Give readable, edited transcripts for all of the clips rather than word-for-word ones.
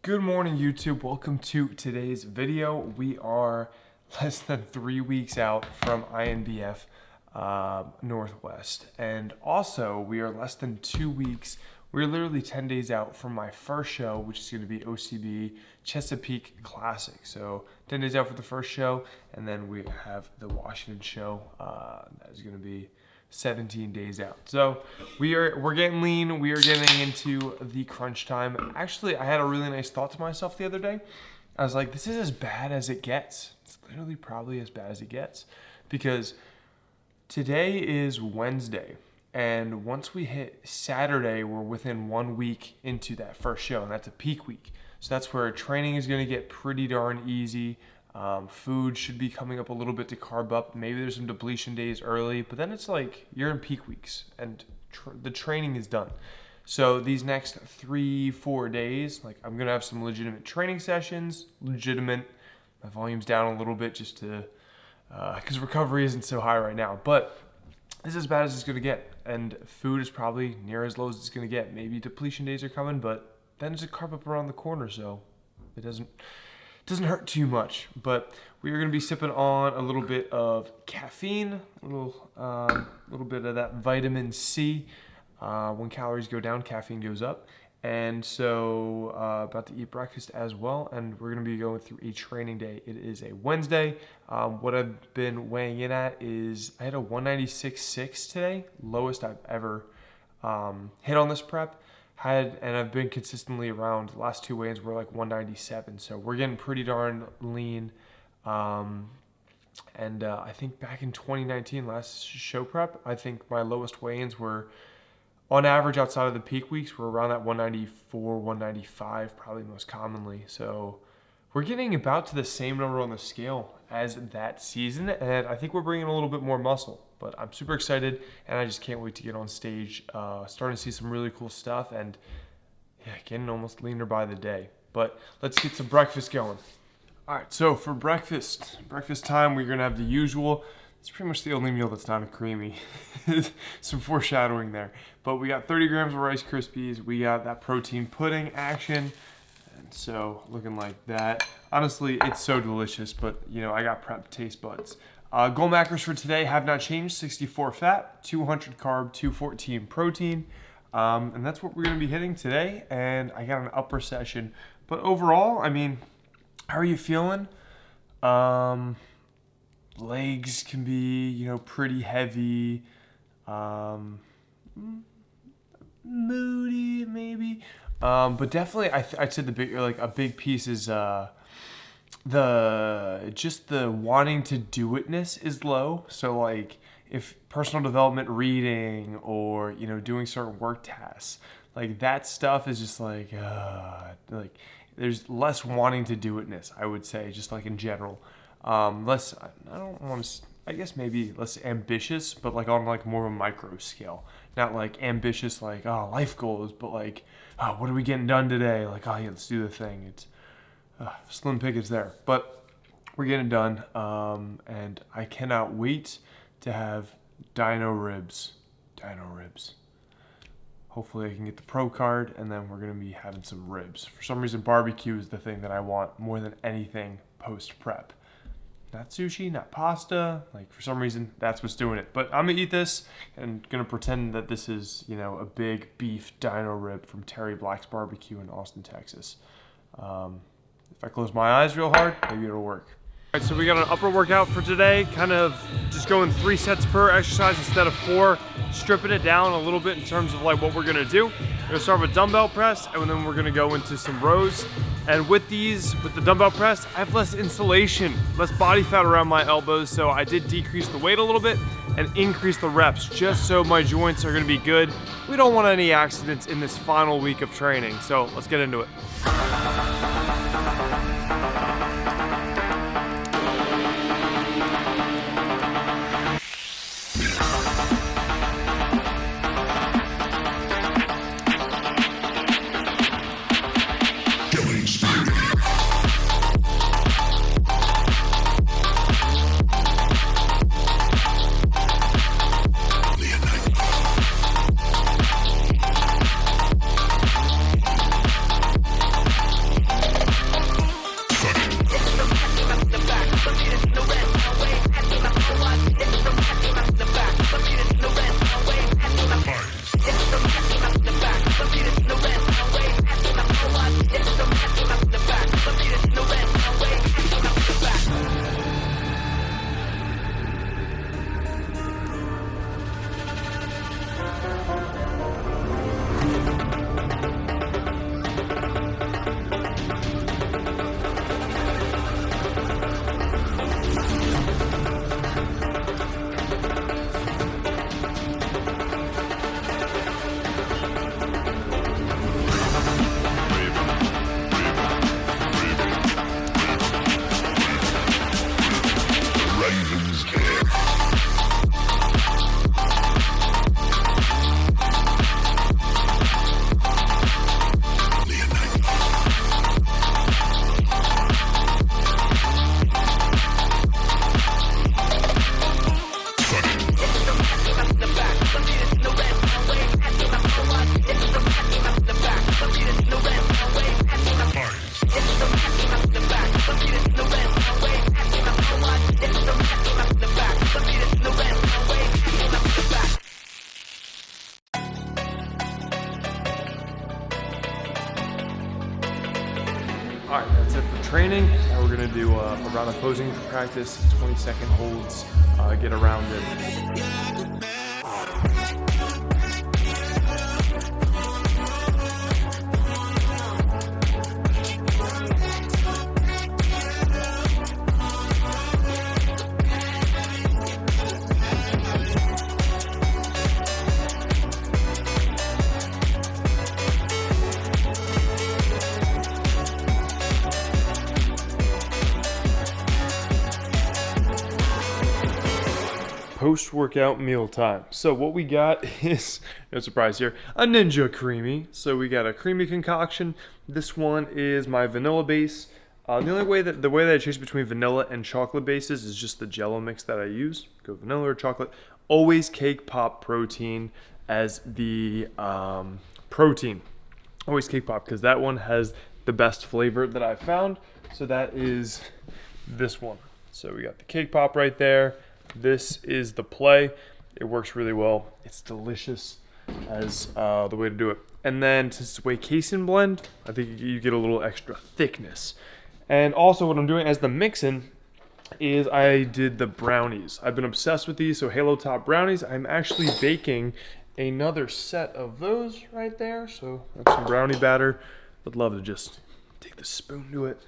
Good morning, YouTube. Welcome to today's video. We are less than 3 weeks out from INBF Northwest. And also, we are less than 2 weeks. We're literally 10 days out from my first show, which is going to be OCB Chesapeake Classic. So 10 days out for the first show, and then we have the Washington show. That is going to be 17 days out. So we're getting lean. We are getting into the crunch time. Actually, I had a really nice thought to myself the other day. I was like, this is as bad as it gets. It's literally probably as bad as it gets, because today is Wednesday, and once we hit Saturday, we're within 1 week into that first show, and that's a peak week. So that's where training is going to get pretty darn easy. Food should be coming up a little bit to carb up. Maybe there's some depletion days early, but then it's like you're in peak weeks and the training is done. So these next 3-4 days, like I'm gonna have some legitimate training sessions. My volume's down a little bit just to because recovery isn't so high right now. But this is as bad as it's gonna get, and food is probably near as low as it's gonna get. Maybe depletion days are coming, but then there's a carb up around the corner, so it doesn't hurt too much. But we are going to be sipping on a little bit of caffeine, a little bit of that vitamin C. When calories go down, caffeine goes up. And so about to eat breakfast as well, and we're going to be going through a training day. It is a Wednesday. What I've been weighing in at is I had a 196.6 today, lowest I've ever hit on this prep. And I've been consistently around. The last two weigh-ins were like 197, so we're getting pretty darn lean. I think back in 2019, last show prep, I think my lowest weigh-ins were, on average outside of the peak weeks, were around that 194, 195, probably most commonly. So we're getting about to the same number on the scale as that season, and I think we're bringing a little bit more muscle. But I'm super excited, and I just can't wait to get on stage. Starting to see some really cool stuff, and yeah, getting almost leaner by the day. But let's get some breakfast going. All right, so for breakfast time, we're gonna have the usual. It's pretty much the only meal that's not a Creami. Some foreshadowing there. But we got 30 grams of Rice Krispies. We got that protein pudding action. And so looking like that. Honestly, it's so delicious, but you know, I got prep taste buds. Goal macros for today have not changed. 64 fat, 200 carb, 214 protein. And that's what we're going to be hitting today. And I got an upper session. But overall, I mean, how are you feeling? Legs can be, you know, pretty heavy. Moody, maybe. But definitely, I'd say a big piece is the wanting to do itness is low. So like if personal development reading or, you know, doing certain work tasks, like that stuff is just like there's less wanting to do itness, I would say, just like in general. Less, I don't want to, I guess maybe less ambitious, but like on like more of a micro scale. Not like ambitious like, oh, life goals, but like, oh, what are we getting done today? Like, oh yeah, let's do the thing. It's slim pickings there, but we're getting done, and I cannot wait to have dino ribs. Hopefully I can get the pro card, and then we're going to be having some ribs. For some reason, barbecue is the thing that I want more than anything post prep. Not sushi, not pasta. Like, for some reason, that's what's doing it. But I'm going to eat this and going to pretend that this is, you know, a big beef dino rib from Terry Black's Barbecue in Austin, Texas. If I close my eyes real hard, maybe it'll work. All right, so we got an upper workout for today, kind of just going 3 sets per exercise instead of 4, stripping it down a little bit in terms of like what we're gonna do. We're gonna start with dumbbell press, and then we're gonna go into some rows. And with the dumbbell press, I have less insulation, less body fat around my elbows, so I did decrease the weight a little bit and increase the reps just so my joints are gonna be good. We don't want any accidents in this final week of training, so let's get into it. All right, that's it for training. Now we're gonna do a round of posing practice, 20-second holds, get around it. Post-workout meal time. So what we got is, no surprise here, a Ninja Creami. So we got a creamy concoction. This one is my vanilla base. The way that I choose between vanilla and chocolate bases is just the Jello mix that I use. Go vanilla or chocolate. Always Cake Pop protein as the protein. Always Cake Pop, because that one has the best flavor that I've found. So that is this one. So we got the Cake Pop right there. This is the Play. It works really well. It's delicious as the way to do it. And then since it's whey casein blend, I think you get a little extra thickness. And also what I'm doing as the mix-in is I did the brownies. I've been obsessed with these, so Halo Top brownies. I'm actually baking another set of those right there. So that's some brownie batter. Would love to just take the spoon to it.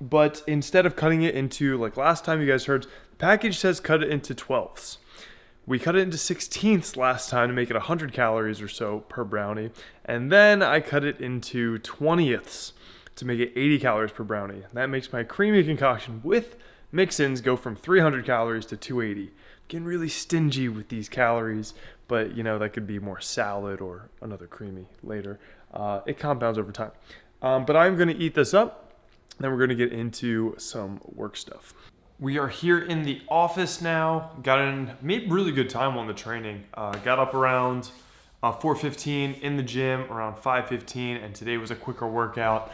But instead of cutting it into, like last time you guys heard, the package says cut it into 12ths. We cut it into 16ths last time to make it 100 calories or so per brownie. And then I cut it into 20ths to make it 80 calories per brownie. That makes my creamy concoction with mix-ins go from 300 calories to 280. Getting really stingy with these calories, but you know, that could be more salad or another creamy later. It compounds over time. But I'm gonna eat this up. Then we're gonna get into some work stuff. We are here in the office now. Made really good time on the training. Got up around 4:15 in the gym, around 5:15, and today was a quicker workout.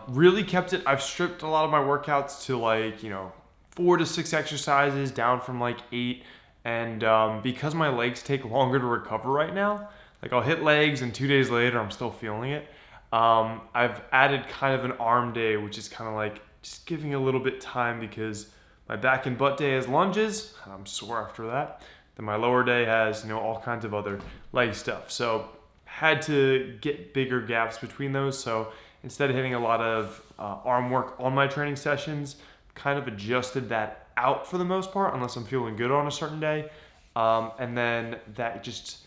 Really kept it. I've stripped a lot of my workouts to 4 to 6 exercises down from 8. And because my legs take longer to recover right now, I'll hit legs and 2 days later I'm still feeling it. I've added kind of an arm day, which is kind of just giving a little bit time because my back and butt day has lunges. I'm sore after that. Then my lower day has, all kinds of other leg stuff. So had to get bigger gaps between those. So instead of hitting a lot of arm work on my training sessions, kind of adjusted that out for the most part, unless I'm feeling good on a certain day. And then that just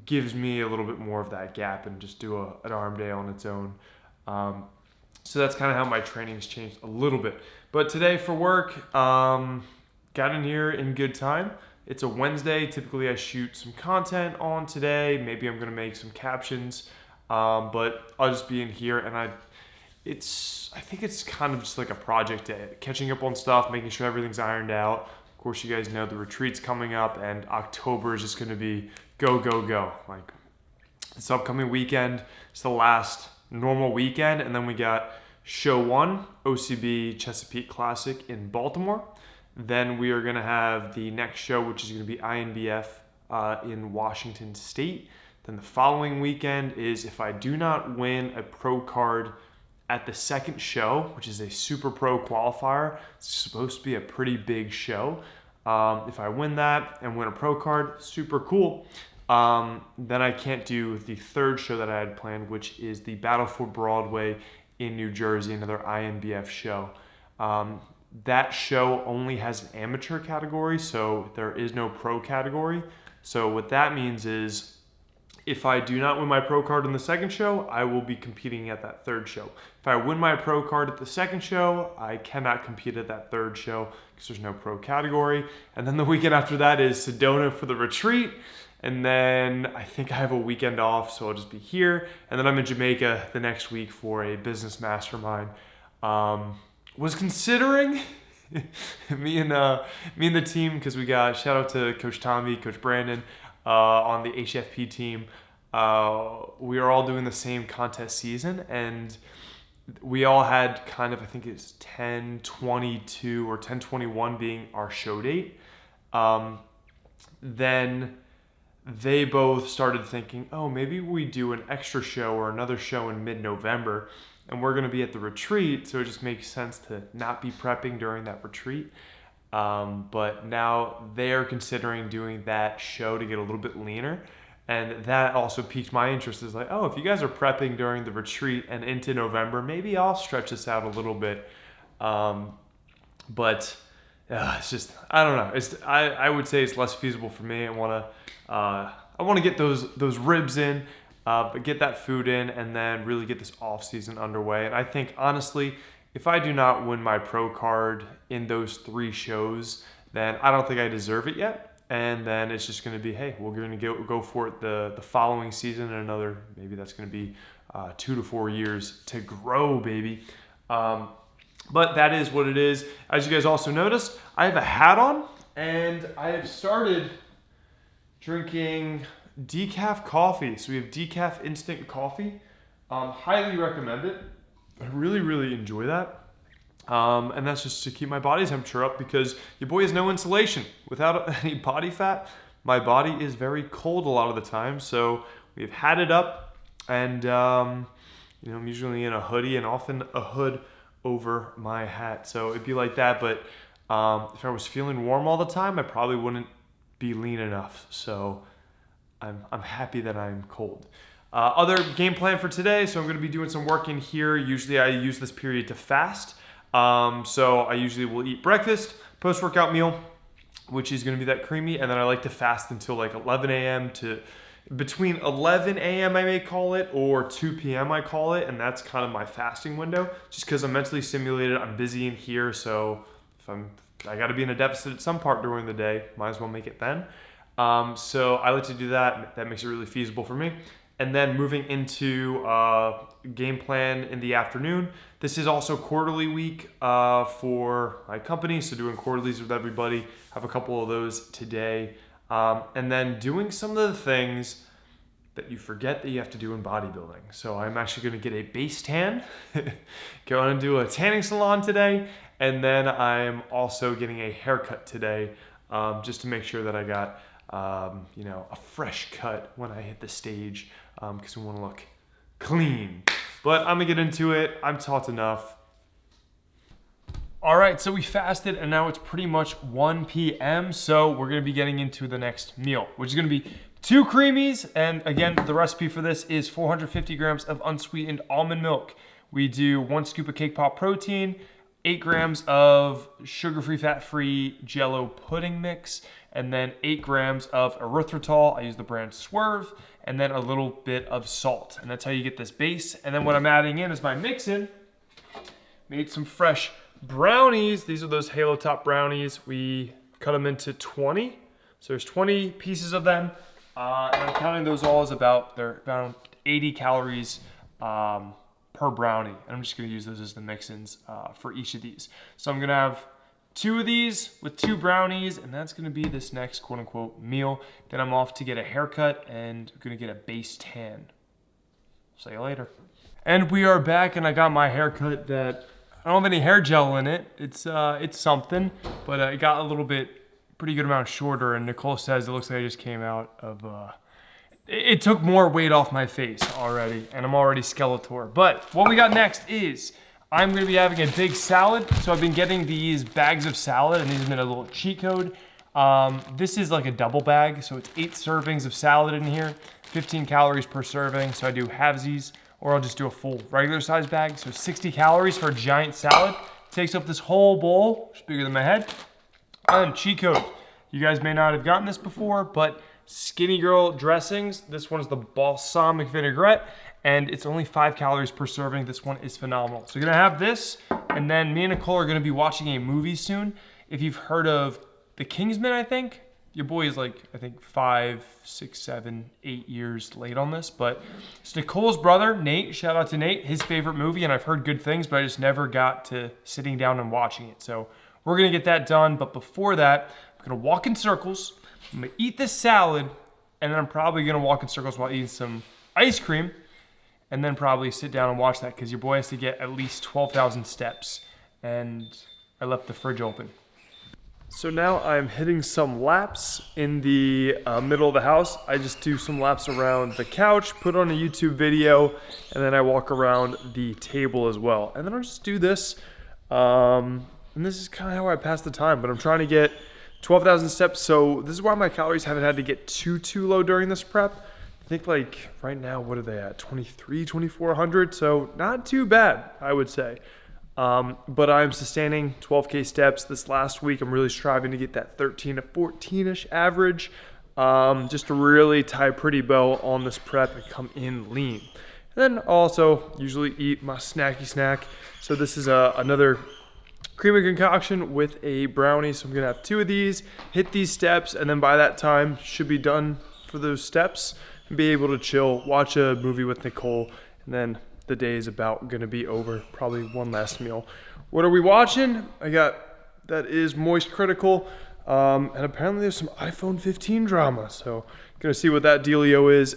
gives me a little bit more of that gap and just do an arm day on its own. So that's kind of how my training's changed a little bit. But today for work, got in here in good time. It's a Wednesday. Typically I shoot some content on today. Maybe I'm gonna make some captions, but I'll just be in here and I think it's kind of just like a project day, catching up on stuff, making sure everything's ironed out. Of course, you guys know the retreat's coming up and October is just gonna be go, go, go. This upcoming weekend is the last normal weekend, and then we got show 1, OCB Chesapeake Classic in Baltimore. Then we are gonna have the next show, which is gonna be INBF in Washington State. Then the following weekend is if I do not win a pro card at the second show, which is a super pro qualifier. It's supposed to be a pretty big show. If I win that and win a pro card, super cool. Then I can't do the third show that I had planned, which is the Battle for Broadway in New Jersey, another INBF show. That show only has an amateur category, so there is no pro category. So what that means is if I do not win my pro card in the second show, I will be competing at that third show. If I win my pro card at the second show, I cannot compete at that third show because there's no pro category. And then the weekend after that is Sedona for the retreat. And then I think I have a weekend off, so I'll just be here. And then I'm in Jamaica the next week for a business mastermind. Was considering me and the team, because we got, shout out to Coach Tommy, Coach Brandon, on the HFP team. We are all doing the same contest season, and we all had kind of, I think it's 10/22 or 10/21 being our show date. Then they both started thinking, oh, maybe we do an extra show or another show in mid-November. and we're gonna be at the retreat, so it just makes sense to not be prepping during that retreat. But now they're considering doing that show to get a little bit leaner. And that also piqued my interest. Is like, oh, if you guys are prepping during the retreat and into November, maybe I'll stretch this out a little bit. But it's just, I don't know. I would say it's less feasible for me. I want to get those ribs in, but get that food in, and then really get this off season underway. And I think honestly, if I do not win my pro card in those 3 shows, then I don't think I deserve it yet. And then it's just going to be, hey, we're going to go for it the following season, and another, maybe that's going to be 2 to 4 years to grow, baby. But that is what it is. As you guys also noticed, I have a hat on, and I have started drinking decaf coffee. So we have decaf instant coffee. Highly recommend it. I really, really enjoy that. And that's just to keep my body temperature up, because your boy has no insulation. Without any body fat, my body is very cold a lot of the time. So we've had it up, and I'm usually in a hoodie and often a hood over my hat. So it'd be like that. But if I was feeling warm all the time, I probably wouldn't be lean enough. So I'm happy that I'm cold. Other game plan for today. So I'm going to be doing some work in here. Usually I use this period to fast. So I usually will eat breakfast, post-workout meal, which is going to be that Creami, and then I like to fast until like 11 a.m. to between 11 a.m. I may call it, or 2 p.m. I call it, and that's kind of my fasting window, just because I'm mentally stimulated, I'm busy in here, so if I got to be in a deficit at some part during the day, might as well make it then. So I like to do that. That makes it really feasible for me. And then moving into game plan in the afternoon. This is also quarterly week for my company, so doing quarterlies with everybody. Have a couple of those today. And then doing some of the things that you forget that you have to do in bodybuilding. So I'm actually going to get a base tan, going to do a tanning salon today, and then I'm also getting a haircut today, just to make sure that I got a fresh cut when I hit the stage, because we want to look clean. But I'm gonna get into it. I'm taught enough. All right, so we fasted, and now it's pretty much 1 p.m. So we're gonna be getting into the next meal, which is gonna be 2 Creamies. And again, the recipe for this is 450 grams of unsweetened almond milk. We do 1 scoop of cake pop protein, 8 grams of sugar-free, fat-free Jell-O pudding mix, and then 8 grams of erythritol. I use the brand Swerve, and then a little bit of salt. And that's how you get this base. And then what I'm adding in is my mix-in. Made some fresh brownies. These are those Halo Top brownies. We cut them into 20. So there's 20 pieces of them. And I'm counting those all as they're about 80 calories per brownie. And I'm just gonna use those as the mix-ins for each of these. So I'm gonna have 2 of these with 2 brownies, and that's gonna be this next quote unquote meal. Then I'm off to get a haircut and gonna get a base tan. See you later. And we are back, and I got my haircut that, I don't have any hair gel in it. It's something, but it got a little bit, pretty good amount shorter, and Nicole says it looks like I just came out of, it took more weight off my face already, and I'm already Skeletor. But what we got next is, I'm gonna be having a big salad. So I've been getting these bags of salad, and these have been a little cheat code. This is like a double bag, so it's 8 servings of salad in here, 15 calories per serving. So I do halvesies, or I'll just do a full regular size bag. So 60 calories for a giant salad. Takes up this whole bowl, it's bigger than my head. And cheat code. You guys may not have gotten this before, but Skinny Girl dressings. This one is the balsamic vinaigrette, and it's only 5 calories per serving. This one is phenomenal. So you're gonna have this, and then me and Nicole are gonna be watching a movie soon. If you've heard of The Kingsman, I think. Your boy is like, I think 5, 6, 7, 8 years late on this, but it's Nicole's brother, Nate. Shout out to Nate, his favorite movie, and I've heard good things, but I just never got to sitting down and watching it. So we're gonna get that done, but before that, I'm gonna walk in circles. I'm gonna eat this salad, and then I'm probably gonna walk in circles while eating some ice cream, and then probably sit down and watch that, because your boy has to get at least 12,000 steps, and I left the fridge open. So now I'm hitting some laps in the middle of the house. I just do some laps around the couch, put on a YouTube video, and then I walk around the table as well. And then I'll just do this. And this is kind of how I pass the time, but I'm trying to get 12,000 steps. So this is why my calories haven't had to get too low during this prep. I think like right now, what are they at? 2,400. So not too bad, I would say. But I'm sustaining 12K steps. This last week, I'm really striving to get that 13 to 14-ish average, just to really tie a pretty bow on this prep and come in lean. And then also usually eat my snacky snack. So this is another Creami concoction with a brownie. So I'm gonna have 2 of these, hit these steps, and then by that time, should be done for those steps and be able to chill, watch a movie with Nicole, and then the day is about gonna be over. Probably one last meal. What are we watching? That is Moist Critical, and apparently there's some iPhone 15 drama. So gonna see what that dealio is.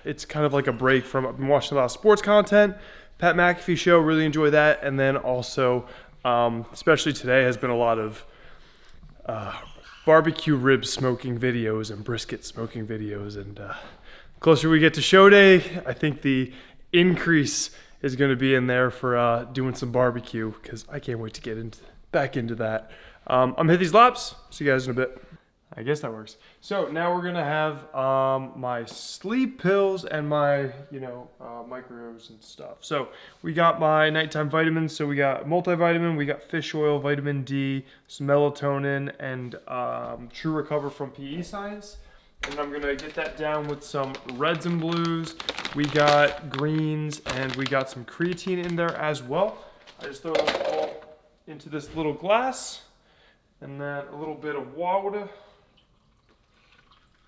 It's kind of like a break from, I've been watching a lot of sports content. Pat McAfee show, really enjoy that. And then also, especially today, has been a lot of barbecue rib smoking videos and brisket smoking videos. And closer we get to show day, I think the increase is going to be in there for doing some barbecue, because I can't wait to get back into that. I'm gonna hit these laps. See you guys in a bit. I guess that works. So now we're gonna have my sleep pills and my micros and stuff. So we got my nighttime vitamins. So we got multivitamin, we got fish oil, vitamin D, some melatonin, and True Recover from PE Science. And I'm gonna get that down with some reds and blues. We got greens, and we got some creatine in there as well. I just throw them all into this little glass, and then a little bit of water.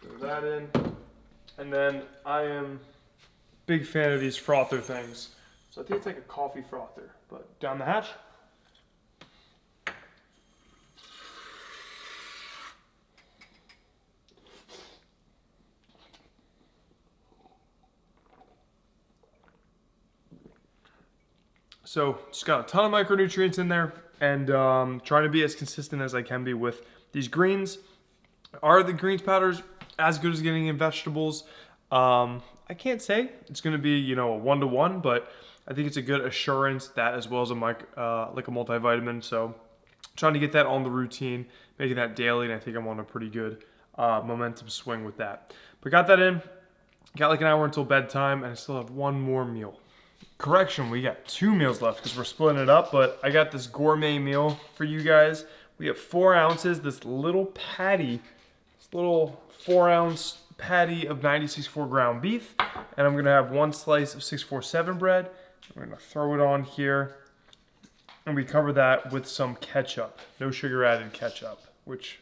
Throw that in. And then I am a big fan of these frother things. So I think it's like a coffee frother, but down the hatch. So just got a ton of micronutrients in there, and trying to be as consistent as I can be with these greens. Are the greens powders as good as getting in vegetables? I can't say it's going to be, a 1-to-1, but I think it's a good assurance, that as well as like a multivitamin. So trying to get that on the routine, making that daily, and I think I'm on a pretty good momentum swing with that. But got that in, got like an hour until bedtime, and I still have one more meal. Correction, we got 2 meals left because we're splitting it up, but I got this gourmet meal for you guys. We have 4 ounces, this little patty, this little 4-ounce patty of 96.4 ground beef, and I'm gonna have 1 slice of 647 bread. We're gonna throw it on here, and we cover that with some ketchup, no sugar added ketchup, which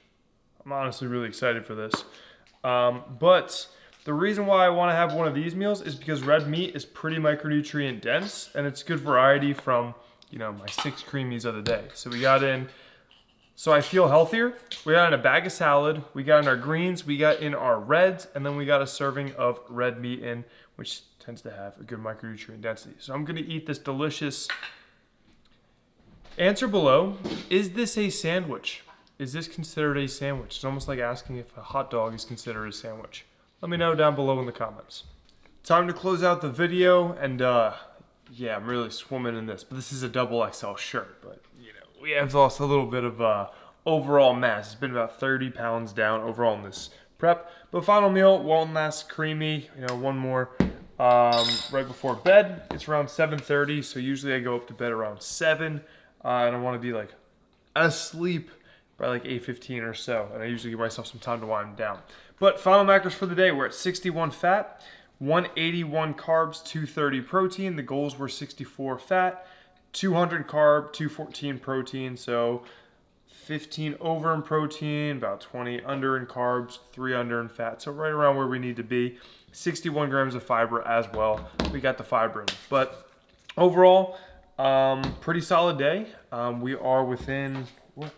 I'm honestly really excited for this. But the reason why I want to have one of these meals is because red meat is pretty micronutrient dense, and it's good variety from, my 6 Creamies of the day. So we got in, so I feel healthier. We got in a bag of salad, we got in our greens, we got in our reds, and then we got a serving of red meat in, which tends to have a good micronutrient density. So I'm gonna eat this delicious. Answer below, is this a sandwich? Is this considered a sandwich? It's almost like asking if a hot dog is considered a sandwich. Let me know down below in the comments. Time to close out the video, and yeah, I'm really swimming in this, but this is a double XL shirt, but we have lost a little bit of overall mass. It's been about 30 pounds down overall in this prep. But final meal, one last Creami, one more right before bed. It's around 7:30, so usually I go up to bed around 7, and I want to be like asleep by like 8:15 or so, and I usually give myself some time to wind down. But final macros for the day, we're at 61 fat, 181 carbs, 230 protein. The goals were 64 fat, 200 carb, 214 protein, so 15 over in protein, about 20 under in carbs, 3 under in fat, so right around where we need to be. 61 grams of fiber as well. We got the fiber in. But overall, pretty solid day. We are within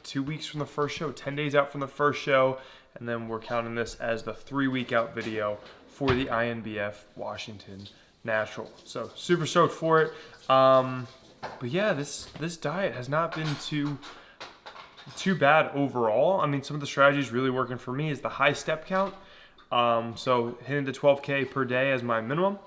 2 weeks from the first show, 10 days out from the first show, and then we're counting this as the 3-week out video for the INBF Washington Natural. So super stoked for it. But yeah, this diet has not been too too bad overall. I mean, some of the strategies really working for me is the high step count. So hitting the 12K per day as my minimum.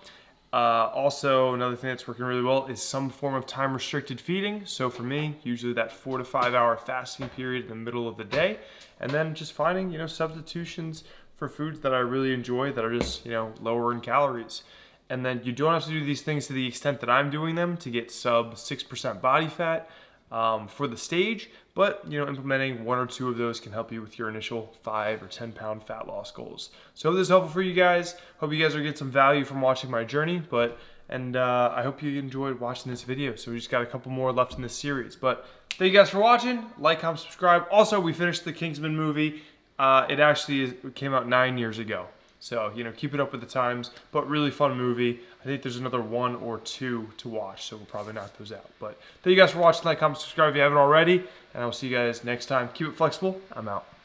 Also, another thing that's working really well is some form of time restricted feeding. So for me, usually that 4 to 5 hour fasting period in the middle of the day, and then just finding, substitutions for foods that I really enjoy that are just, lower in calories. And then you don't have to do these things to the extent that I'm doing them to get sub 6% body fat for the stage, but implementing 1 or 2 of those can help you with your initial 5 or 10 pound fat loss goals. So I hope this is helpful for you guys. Hope you guys are getting some value from watching my journey, and I hope you enjoyed watching this video. So we just got a couple more left in this series, but thank you guys for watching. Like, comment, subscribe. Also, we finished the Kingsman movie. It actually came out 9 years ago. So, keep it up with the times, but really fun movie. I think there's another 1 or 2 to watch, so we'll probably knock those out. But thank you guys for watching. Like, comment, subscribe if you haven't already, and I will see you guys next time. Keep it flexible. I'm out.